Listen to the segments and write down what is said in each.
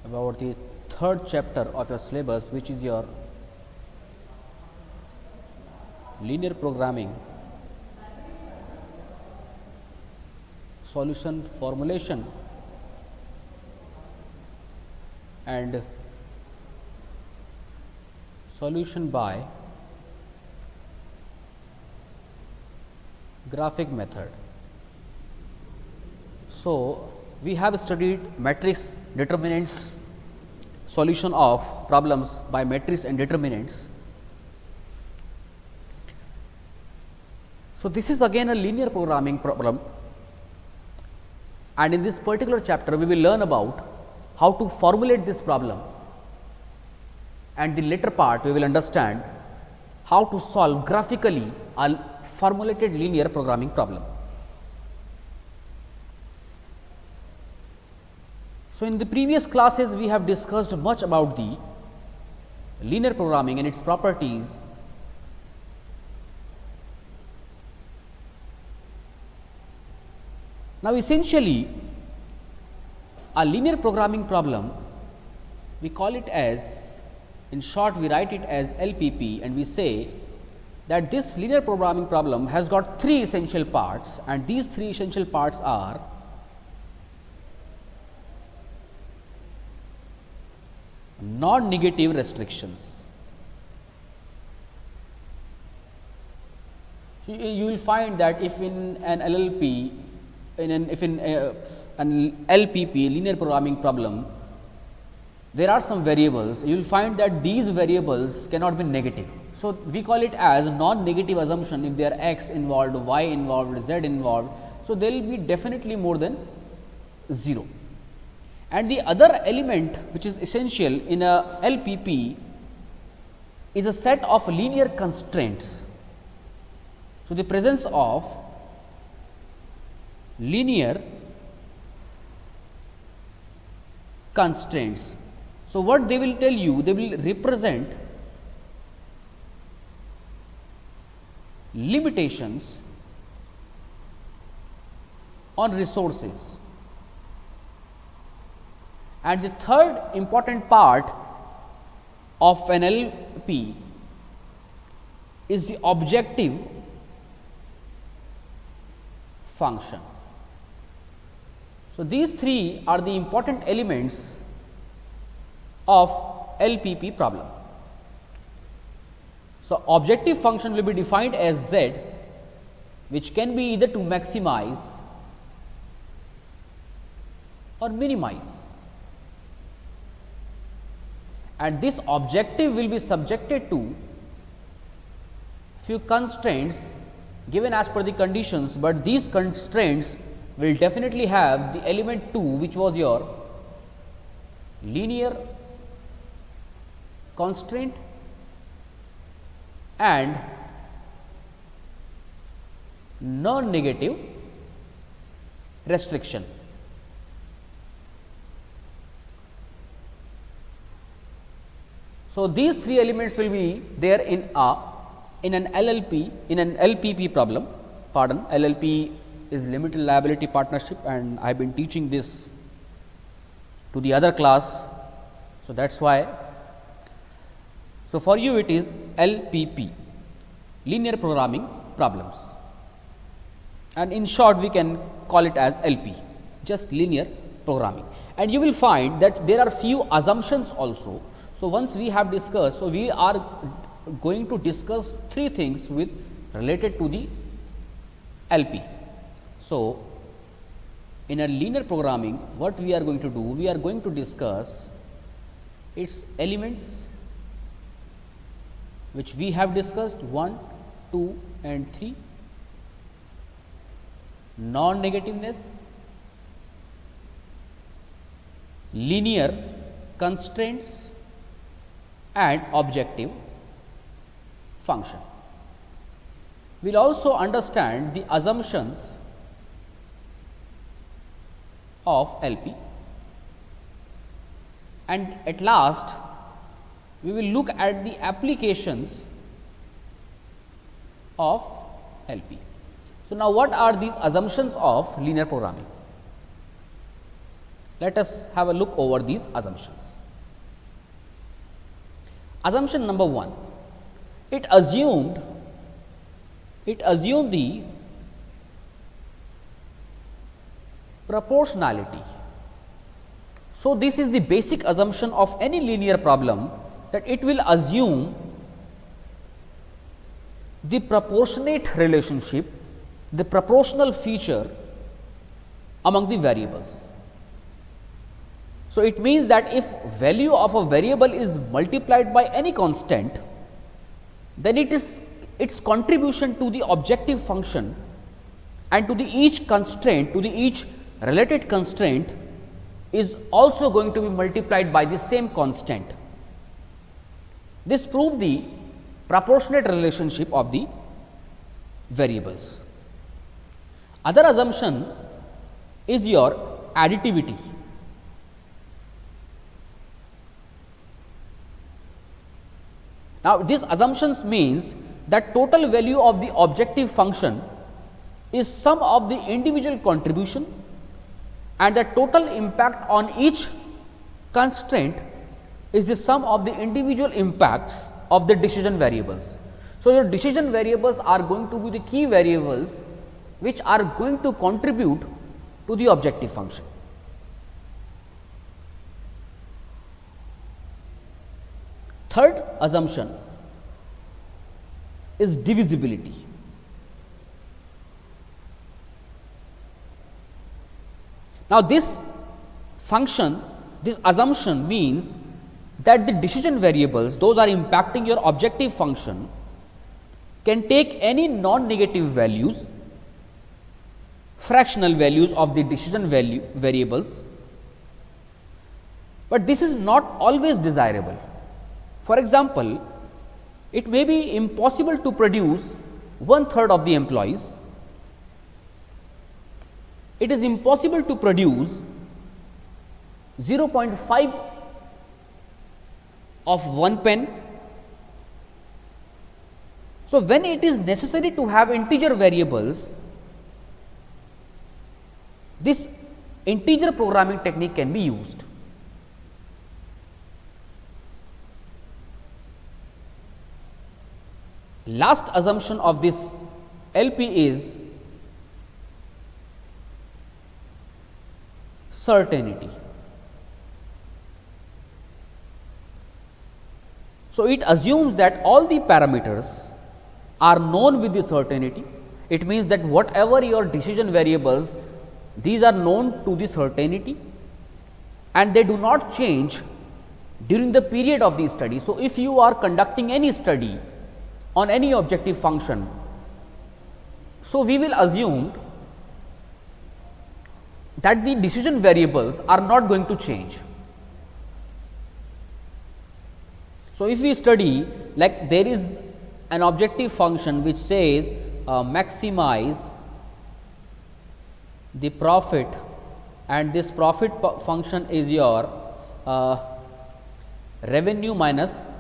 about the third chapter of your syllabus, which is your linear programming solution formulation and solution by graphic method. So, we have studied matrix determinants, solution of problems by matrix and determinants. So, this is again a linear programming problem, and in this particular chapter we will learn about how to formulate this problem, and the later part we will understand how to solve graphically a formulated linear programming problem. So, in the previous classes we have discussed much about the linear programming and its properties. Now, essentially a linear programming problem, we call it as, in short we write it as LPP, and we say that this linear programming problem has got three essential parts, and these three essential parts are non-negative restrictions. So, you will find that if in an LLP, if in an LPP linear programming problem, there are some variables, you will find that these variables cannot be negative. So, we call it as non-negative assumption. If there are x involved, y involved, z involved, so there will be definitely more than 0. And the other element which is essential in a LPP is a set of linear constraints. So, the presence of linear constraints. So, what they will tell you? They will represent limitations on resources. And the third important part of an LP is the objective function. So, these three are the important elements of LPP problem. So, objective function will be defined as z, which can be either to maximize or minimize, and this objective will be subjected to few constraints given as per the conditions, but these constraints will definitely have the element 2, which was your linear constraint and non-negative restriction. So, these three elements will be there in an LLP, in an LPP problem. Pardon, LLP is limited liability partnership, and I have been teaching this to the other class. So, that is why. So, for you it is LPP, linear programming problems, and in short we can call it as LP, just linear programming. And you will find that there are few assumptions also. So, once we have discussed, so we are going to discuss three things with related to the LP. So, in a linear programming, what we are going to do? We are going to discuss its elements, which we have discussed 1, 2 and 3, non-negativeness, linear constraints and objective function. We will also understand the assumptions of LP, and at last we will look at the applications of LP. So, now what are these assumptions of linear programming? Let us have a look over these assumptions. Assumption number 1, it assumed the proportionality. So, this is the basic assumption of any linear problem, that it will assume the proportionate relationship, the proportional feature among the variables. So, it means that if value of a variable is multiplied by any constant, then its contribution to the objective function and to the each constraint, to the each related constraint, is also going to be multiplied by the same constant. This proves the proportionate relationship of the variables. Other assumption is your additivity. Now, these assumptions means that total value of the objective function is sum of the individual contribution, and the total impact on each constraint is the sum of the individual impacts of the decision variables. So, your decision variables are going to be the key variables which are going to contribute to the objective function. Third assumption is divisibility. Now, this function, this assumption means that the decision variables, those are impacting your objective function, can take any non-negative values, fractional values of the decision variables, but this is not always desirable. For example, it may be impossible to produce 1/3 of the employees. It is impossible to produce 0.5 of 1 pen. So, when it is necessary to have integer variables, this integer programming technique can be used. Last assumption of this LP is certainty. So, it assumes that all the parameters are known with the certainty. It means that whatever your decision variables, these are known to the certainty and they do not change during the period of the study. So, if you are conducting any study on any objective function, so we will assume that the decision variables are not going to change. So, if we study, like there is an objective function which says maximize the profit, and this profit function is your revenue minus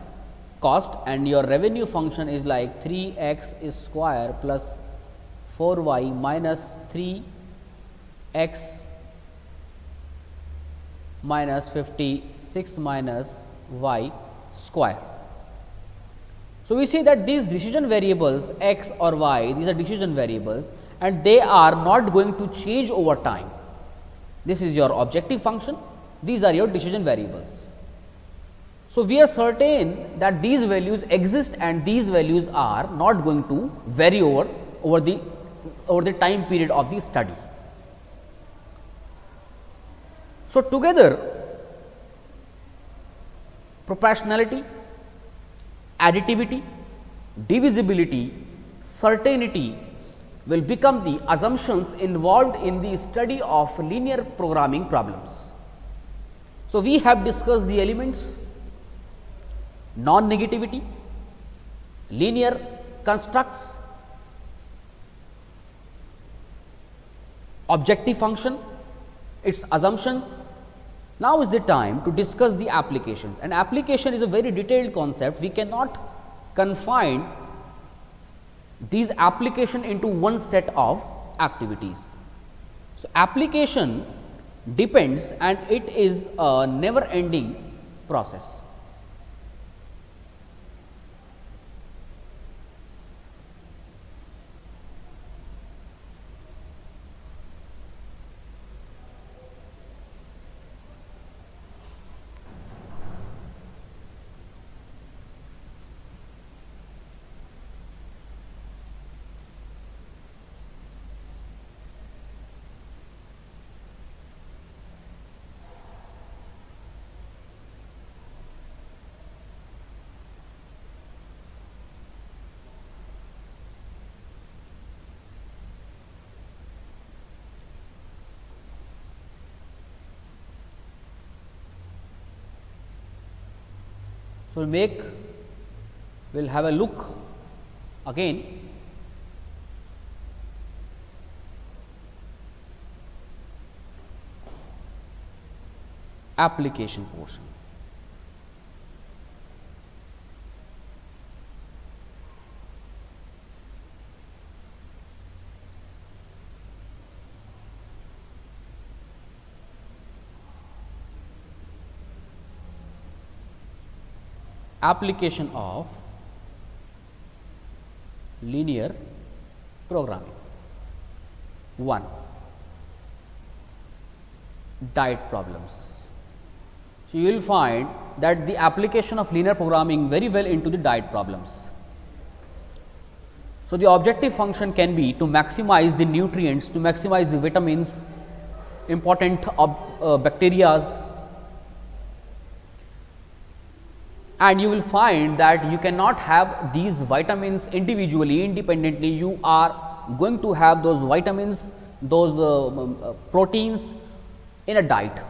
cost, and your revenue function is like 3x square plus 4y minus 3x minus 56 minus y square. So, we see that these decision variables x or y, these are decision variables and they are not going to change over time. This is your objective function, these are your decision variables. So, we are certain that these values exist and these values are not going to vary over the time period of the study. So, together proportionality, additivity, divisibility, certainty will become the assumptions involved in the study of linear programming problems. So, we have discussed the elements: non-negativity, linear constructs, objective function, its assumptions. Now is the time to discuss the applications, and application is a very detailed concept. We cannot confine these application into one set of activities. So, application depends, and it is a never ending process. So, we'll have a look again application portion. Application of linear programming. 1. Diet problems. So, you will find that the application of linear programming very well into the diet problems. So, the objective function can be to maximize the nutrients, to maximize the vitamins, important bacterias, and you will find that you cannot have these vitamins individually, independently. You are going to have those vitamins, those proteins in a diet.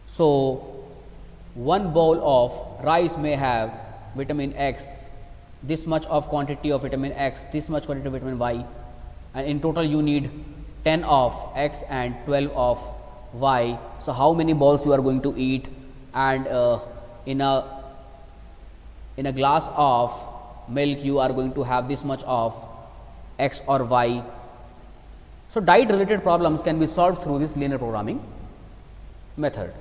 So, one bowl of rice may have vitamin X, this much of quantity of vitamin X, this much quantity of vitamin Y, and in total you need 10 of X and 12 of Y. So, how many bowls you are going to eat, and in a glass of milk you are going to have this much of X or Y. So, diet related problems can be solved through this linear programming method.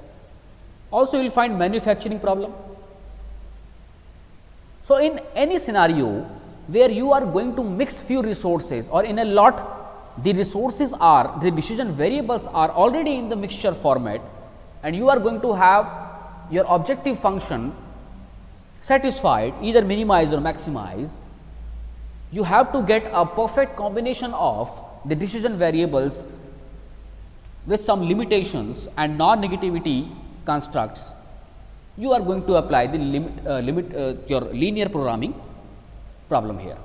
Also, you will find manufacturing problem. So, in any scenario where you are going to mix few resources, or in a lot the resources are, the decision variables are already in the mixture format, and you are going to have your objective function satisfied, either minimize or maximize, you have to get a perfect combination of the decision variables with some limitations and non-negativity constructs. You are going to apply the your linear programming problem here.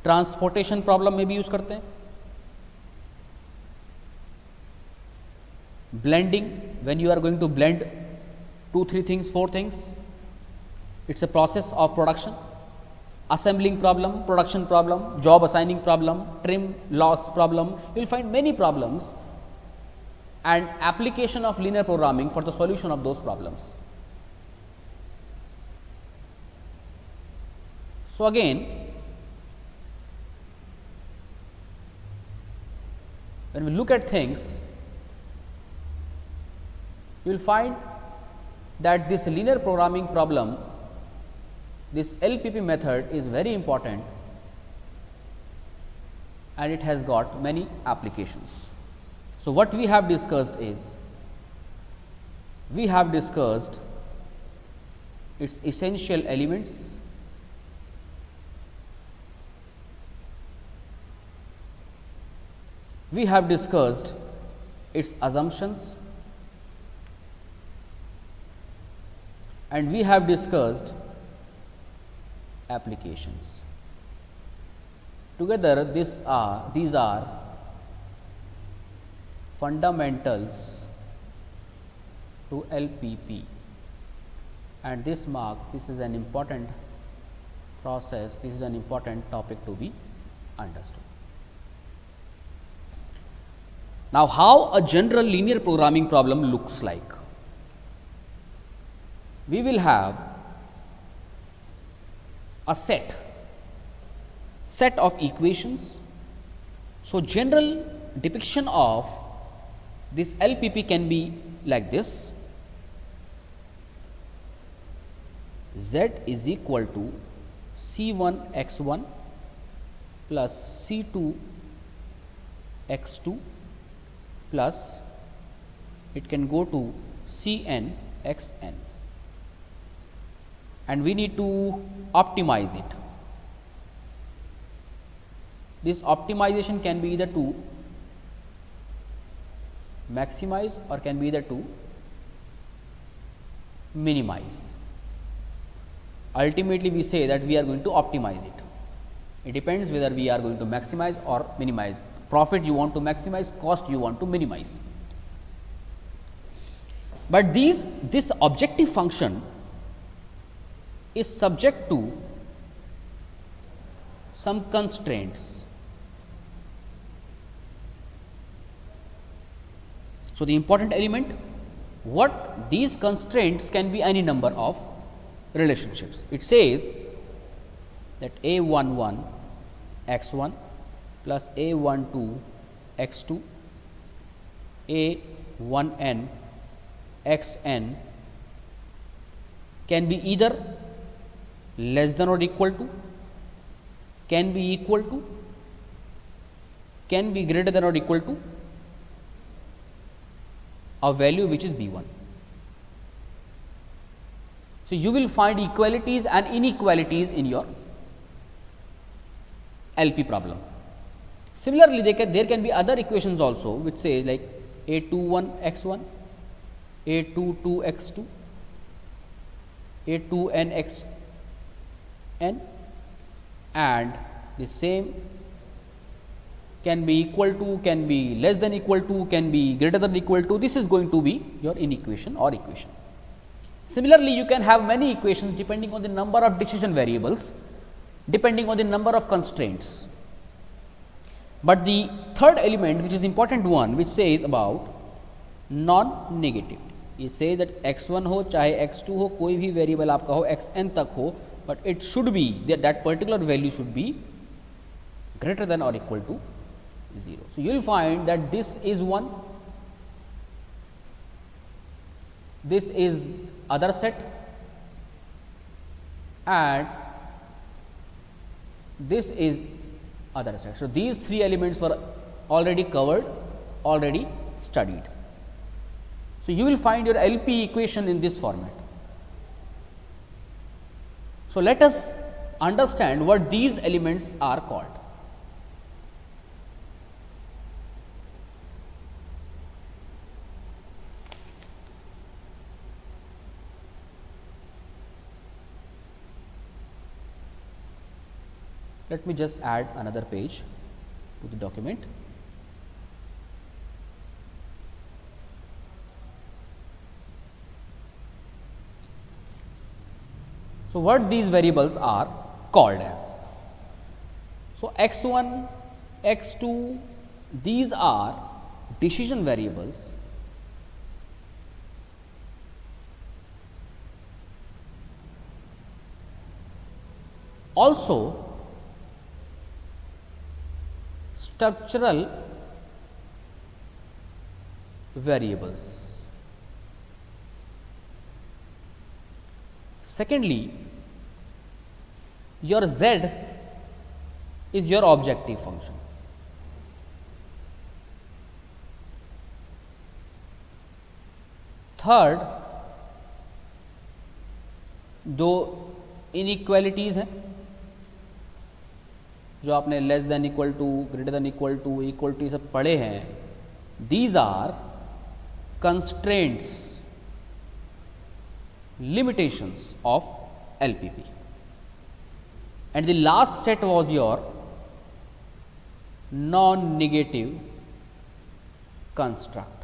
Transportation problem में भी use करते हैं. Blending, when you are going to blend 2, 3 things, 4 things, it's a process of production. Assembling problem, production problem, job assigning problem, trim loss problem, you will find many problems and application of linear programming for the solution of those problems. So, again when we look at things, you will find that this linear programming problem, this LPP method is very important and it has got many applications. So, what we have discussed is, we have discussed its essential elements, we have discussed its assumptions, and we have discussed applications. Together these are fundamentals to LPP, and this is an important process, this is an important topic to be understood. Now, how a general linear programming problem looks like? We will have a set of equations. So, general depiction of this LPP can be like this: Z is equal to C1 x1 plus C2 x2 plus it can go to Cn xn, and we need to optimize it. This optimization can be either to maximize or can be either to minimize. Ultimately, we say that we are going to optimize it. It depends whether we are going to maximize or minimize. Profit you want to maximize, cost you want to minimize. But this objective function is subject to some constraints. So, the important element, what these constraints can be any number of relationships. It says that A11 x1 plus A12 x2 A1n xn can be either less than or equal to, can be equal to, can be greater than or equal to a value which is B1. So, you will find equalities and inequalities in your LP problem. Similarly, there can be other equations also which say like A21 x1, A22 x2, A2n xn, and the same can be equal to, can be less than equal to, can be greater than equal to. This is going to be your inequation or equation. Similarly, you can have many equations depending on the number of decision variables, depending on the number of constraints. But the third element, which is the important one, which says about non-negative, ये says that x1 हो चाहे x2 हो, कोई भी variable आपका हो xn तक हो, but it should be that particular value should be greater than or equal to 0. So, you will find that this is 1, this is other set, and this is other set. So, these three elements were already covered, already studied. So, you will find your LP equation in this format. So, let us understand what these elements are called. Let me just add another page to the document. So, what these variables are called as? So, x1, x2, these are decision variables also structural variables. Secondly, your z is your objective function. Third, दो inequalities हैं जो आपने less than equal to, greater than equal to सब पढ़े हैं. These are constraints, limitations of LPP, and the last set was your non-negative construct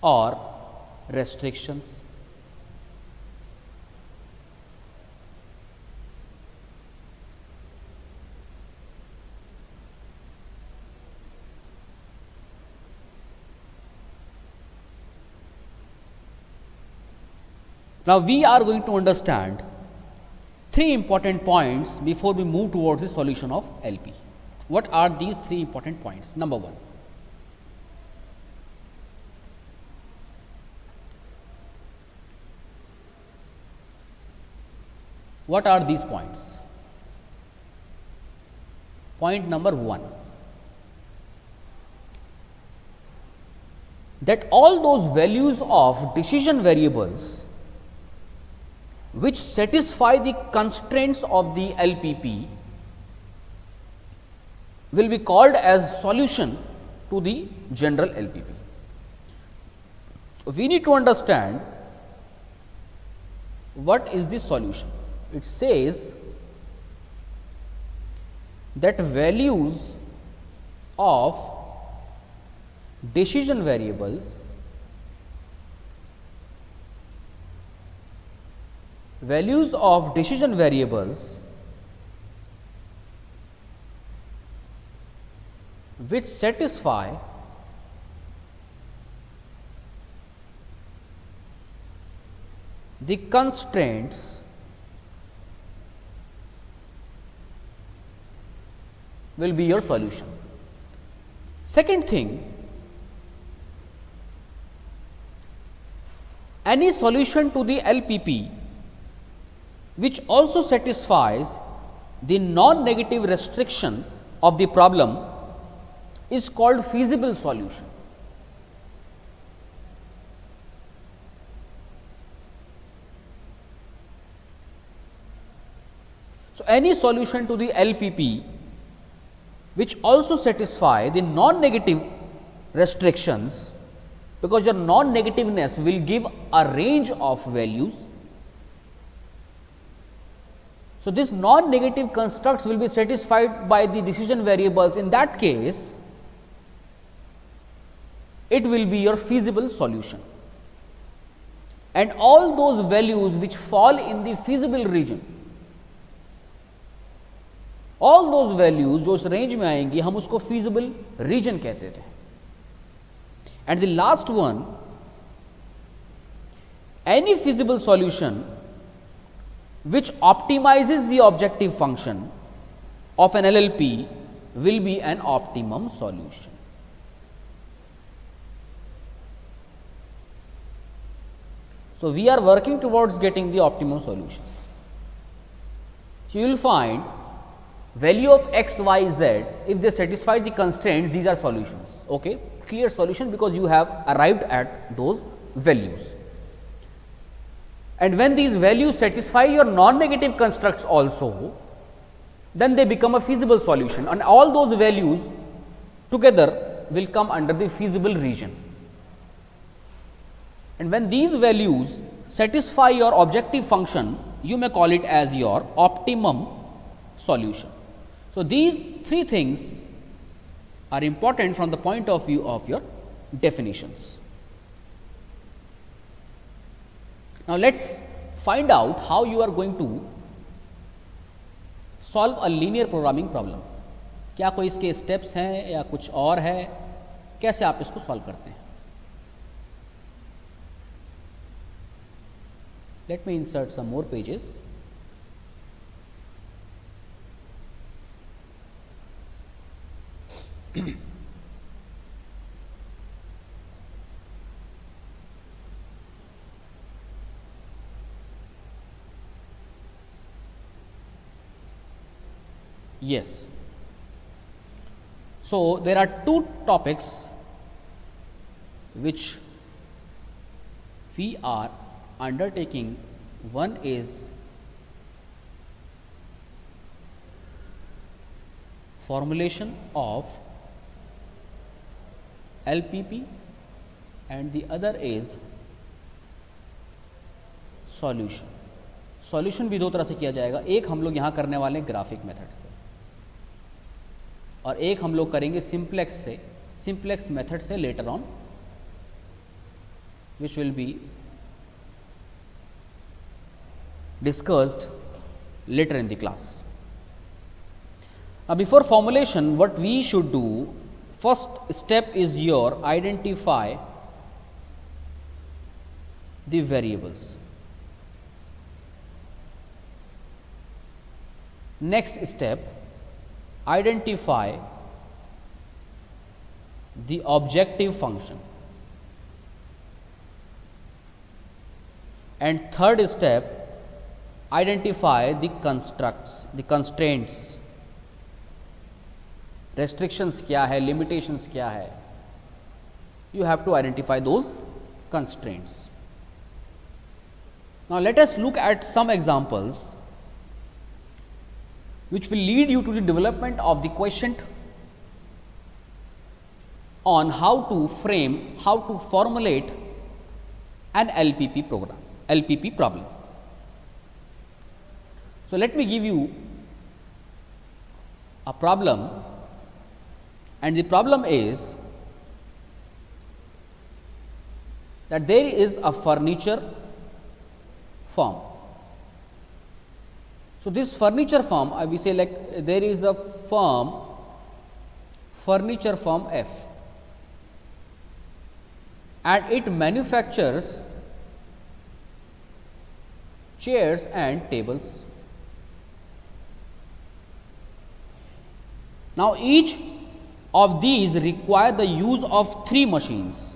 or restrictions. Now, we are going to understand three important points before we move towards the solution of LP. What are these three important points? Number one, what are these points? Point number one, that all those values of decision variables which satisfy the constraints of the LPP will be called as solution to the general LPP. So, we need to understand what is the solution. It says that values of decision variables which satisfy the constraints will be your solution. Second thing, any solution to the LPP which also satisfies the non-negative restriction of the problem is called feasible solution. So, any solution to the LPP which also satisfy the non-negative restrictions, because your non-negativeness will give a range of values. So, this non-negative constructs will be satisfied by the decision variables. In that case, it will be your feasible solution, and all those values which fall in the feasible region, all those values जो उस range में आएंगी हम उसको feasible region कहते थे. And the last one, any feasible solution which optimizes the objective function of an LLP will be an optimum solution. So, we are working towards getting the optimum solution. So, you will find value of x, y, z, if they satisfy the constraints, these are solutions. Okay, clear solution, because you have arrived at those values. And when these values satisfy your non-negative constructs also, then they become a feasible solution, and all those values together will come under the feasible region. And when these values satisfy your objective function, you may call it as your optimum solution. So, these three things are important from the point of view of your definitions. Now, let us find out how you are going to solve a linear programming problem. क्या कोई इसके steps हैं या कुछ और है, कैसे आप इसको solve करते हैं? Let me insert some more pages. Yes. So, there are two topics which we are undertaking. One is formulation of LPP and the other is solution. Solution भी दो तरह से किया जाएगा, एक हम लोग यहाँ करने वाले हैं ग्राफिक मेथड से और एक हम लोग करेंगे सिंप्लेक्स मेथड से later on, which will be discussed later in the class. Now, before formulation, what we should do, first step is your identify the variables. Next step, identify the objective function, and third step, identify the constraints, restrictions क्या है, limitations क्या है. You have to identify those constraints. Now let us look at some examples which will lead you to the development of the quotient on how to frame, how to formulate an LPP problem. So let me give you a problem, and the problem is that there is a furniture firm. So this furniture firm, we say like there is a firm, furniture firm F, and it manufactures chairs and tables. Now each of these require the use of 3 machines.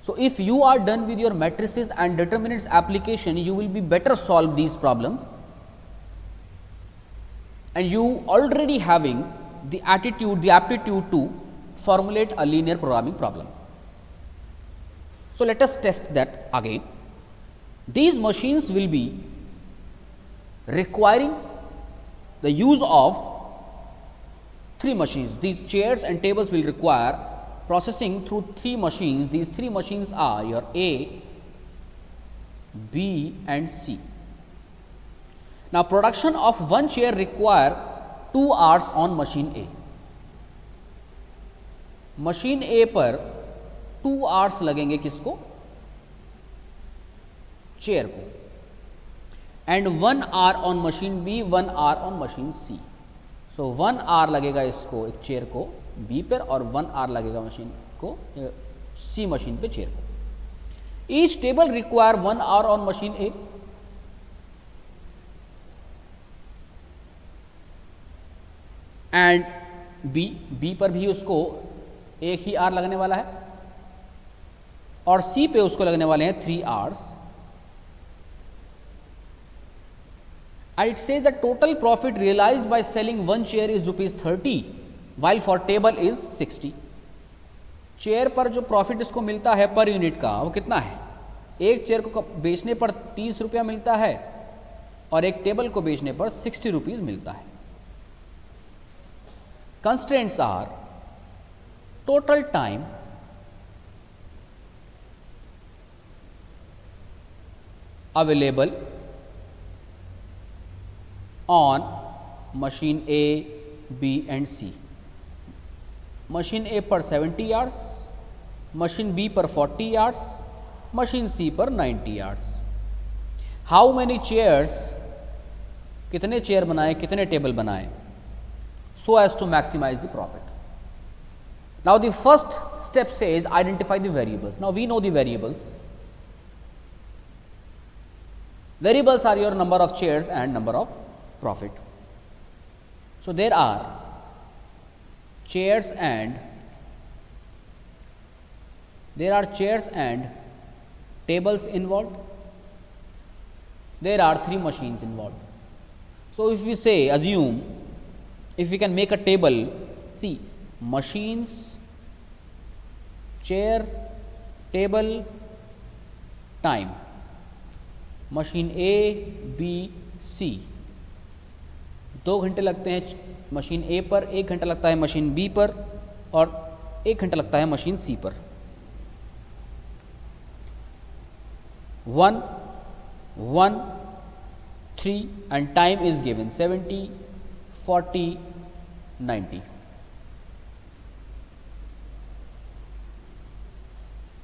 So if you are done with your matrices and determinants application, you will be better solve these problems, and you already having the aptitude to formulate a linear programming problem. So let us test that again. These machines will be requiring the use of 3 machines. These chairs and tables will require processing through 3 machines. These 3 machines are your A, B and C. Now production of one chair require 2 hours on machine A. Machine A पर 2 hours लगेंगे किसको? Chair को, and 1 hour on machine B, 1 hour on machine C. So 1 hour लगेगा इसको, एक chair को B पर, और 1 hour लगेगा मशीन को C मशीन पे चेयर को. Each table require 1 hour on machine A, and B पर भी उसको 1 ही hour लगने वाला है, और C पे उसको लगने वाले हैं 3 hours. It says the total profit realized by selling one chair is ₹30, while for table is 60. Chair पर जो प्रॉफिट इसको मिलता है पर यूनिट का, वो कितना है? एक चेयर को बेचने पर 30 रुपया मिलता है, और एक टेबल को बेचने पर 60 रुपीज मिलता है. Constraints are total time, available on machine A, B and C. Machine A पर 70 hours, मशीन B पर 40 hours, मशीन C पर 90 hours. How many chairs, कितने चेयर बनाए, कितने टेबल बनाए, so as to maximize the profit. Now the first step says identify the variables. Now we know the variables. Variables are your number of chairs and number of profit. So there are chairs and tables involved. There are 3 machines involved. So if we say, assume, if we can make a table, see, machines, chair, table, time, machine A, B, C. 2 घंटे लगते हैं machine A पर, 1 घंटा लगता है machine B पर, और 1 घंटा लगता है मशीन C पर. 1, 1, 3 and time is given 70, 40, 90.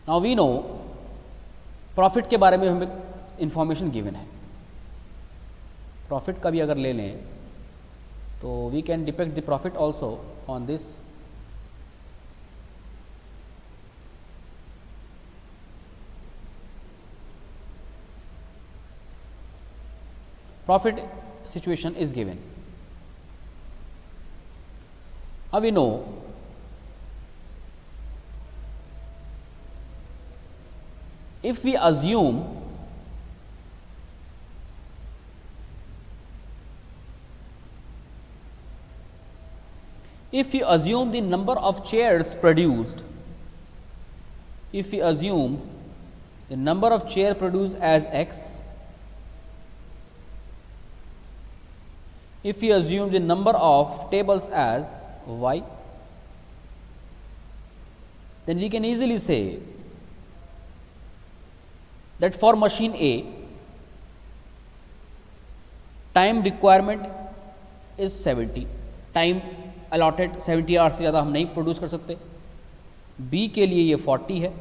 Now we know profit के बारे में हमें इंफॉर्मेशन गिवन है. प्रॉफिट का भी अगर ले लें तो we can depict the profit also on this. Profit situation is given. Now we know if we assume the number of chairs produced, if we assume the number of chair produced as x, if we assume the number of tables as y, then we can easily say that for machine A, time requirement is 70, time allotted 70 hours से ज़्यादा हम नहीं produce कर सकते। B के लिए ये 40 है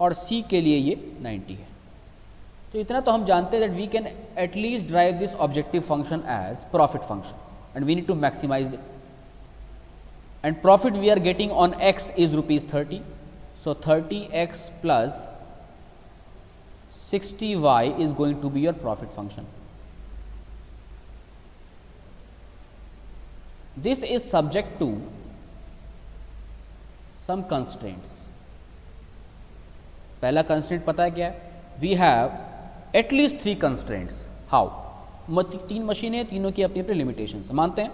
और सी के लिए ये 90 है। तो इतना तो हम जानते हैं that we can at least derive this objective function as profit function and we need to maximise it, and profit we are getting on x is ₹30, so 30x plus 60y is going to be your profit function. This is subject to some constraints. पहला constraint पता है क्या है? We have at least 3 constraints. How? 3 मशीनें, तीनों की अपनी अपनी लिमिटेशंस। मानते हैं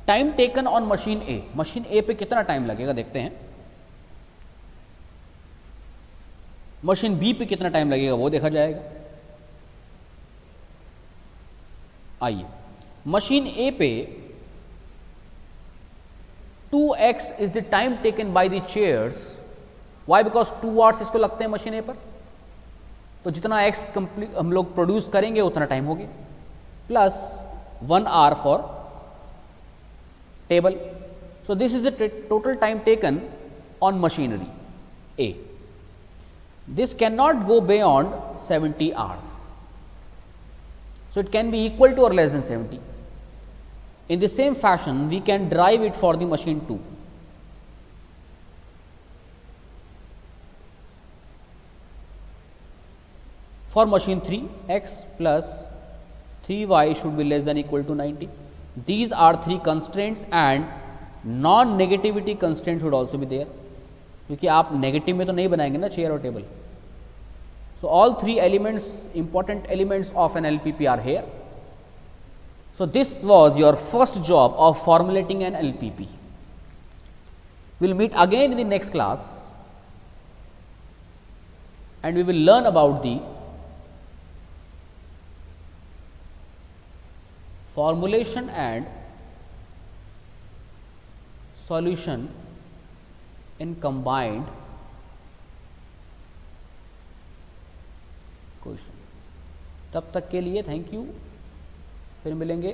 time taken on machine A, machine A पे कितना टाइम लगेगा देखते हैं। मशीन बी पे कितना टाइम लगेगा वो देखा जाएगा। आइए, मशीन ए पे 2x is the time taken by the chairs. Why? Because 2 hours इसको लगते हैं मशीन ए पर, तो जितना x कंप्लीट हम लोग प्रोड्यूस करेंगे उतना टाइम हो गया, plus 1 hour for table. So this is the total time taken on machinery A. This cannot go beyond 70 hours. So it can be equal to or less than 70. In the same fashion, we can derive it for the machine 2. For machine 3, x plus 3y should be less than equal to 90. These are 3 constraints, and non-negativity constraint should also be there. क्योंकि आप negative में तो नहीं बनाएंगे ना chair और table. So all 3 elements, important elements of an LPP are here. So this was your first job of formulating an LPP. Will meet again in the next class and we will learn about the formulation and solution in combined question. तब तक के लिए thank you, फिर मिलेंगे।